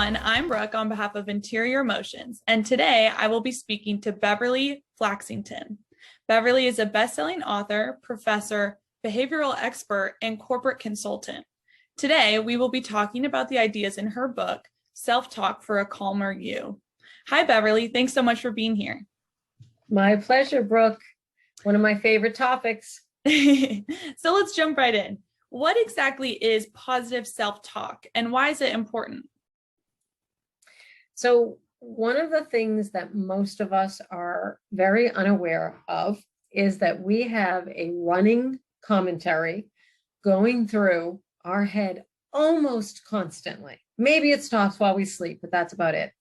everyone, I'm Brooke on behalf of Interior Emotions, and today I will be speaking to Beverly Flaxington. Beverly is a best-selling author, professor, behavioral expert, and corporate consultant. Today, we will be talking about the ideas in her book, Self-Talk for a Calmer You. Hi, Beverly. Thanks so much for being here. My pleasure, Brooke. One of my favorite topics. So let's jump right in. What exactly is positive self-talk and why is it important? So one of the things that most of us are very unaware of is that we have a running commentary going through our head almost constantly. Maybe it stops while we sleep, but that's about it.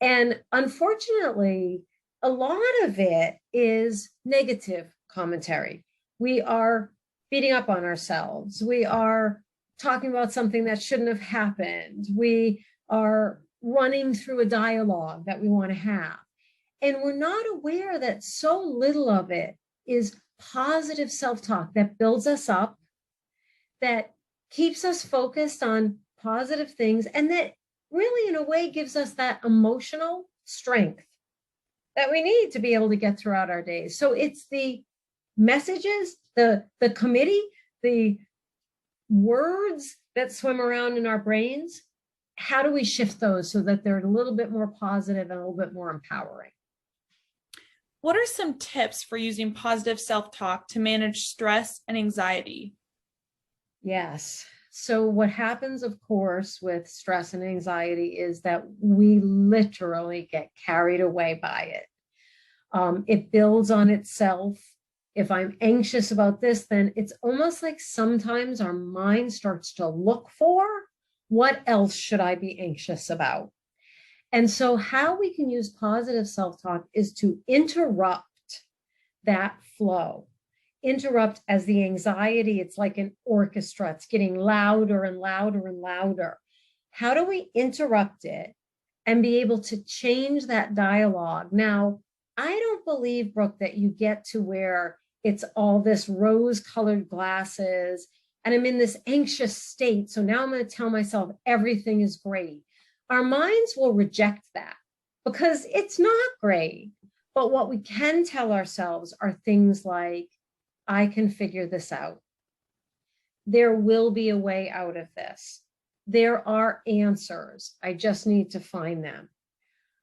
And unfortunately, a lot of it is negative commentary. We are beating up on ourselves. We are talking about something that shouldn't have happened. We are running through a dialogue that we want to have. And we're not aware that so little of it is positive self-talk that builds us up, that keeps us focused on positive things, and that really, in a way, gives us that emotional strength that we need to be able to get throughout our days. So it's the messages, the committee, the words that swim around in our brains. How do we shift those so that they're a little bit more positive and a little bit more empowering? What are some tips for using positive self-talk to manage stress and anxiety? Yes. So what happens, of course, with stress and anxiety is that we literally get carried away by it. It builds on itself. If I'm anxious about this, then it's almost like sometimes our mind starts to look for what else should I be anxious about? And so how we can use positive self-talk is to interrupt that flow. Interrupt as the anxiety, it's like an orchestra. It's getting louder and louder and louder. How do we interrupt it and be able to change that dialogue? Now, I don't believe, Brooke, that you get to where it's all this rose-colored glasses and I'm in this anxious state. So now I'm going to tell myself everything is great. Our minds will reject that because it's not great. But what we can tell ourselves are things like, I can figure this out. There will be a way out of this. There are answers. I just need to find them.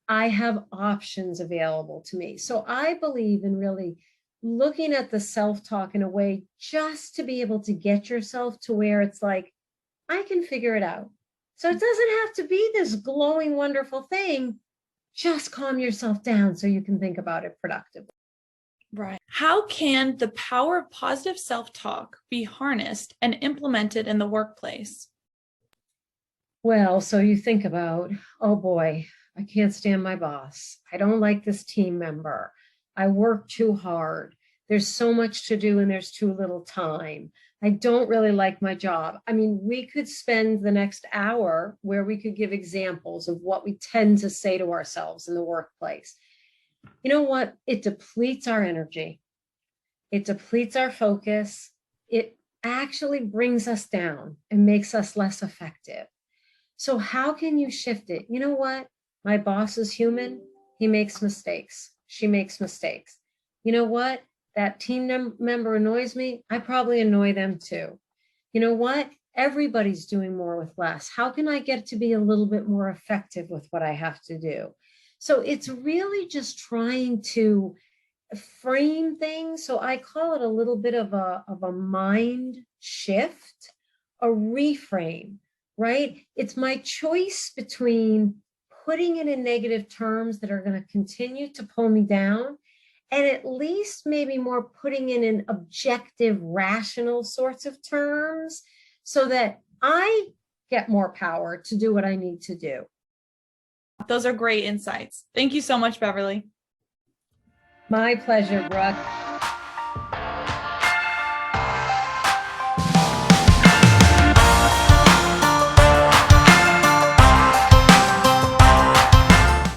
I have options available to me. So I believe in really looking at the self-talk in a way just to be able to get yourself to where it's like, I can figure it out. So it doesn't have to be this glowing, wonderful thing. Just calm yourself down so you can think about it productively. Right. How can the power of positive self-talk be harnessed and implemented in the workplace? Well, so you think about, oh boy, I can't stand my boss. I don't like this team member. I work too hard. There's so much to do and there's too little time. I don't really like my job. I mean, we could spend the next hour where we could give examples of what we tend to say to ourselves in the workplace. You know what? It depletes our energy. It depletes our focus. It actually brings us down and makes us less effective. So how can you shift it? You know what? My boss is human. He makes mistakes. She makes mistakes. You know what? That team member annoys me. I probably annoy them too. You know what? Everybody's doing more with less. How can I get to be a little bit more effective with what I have to do? So it's really just trying to frame things. So I call it a little bit of a mind shift, a reframe, right? It's my choice between putting it in negative terms that are going to continue to pull me down, and at least maybe more putting it in objective, rational sorts of terms so that I get more power to do what I need to do. Those are great insights. Thank you so much, Beverly. My pleasure, Brooke.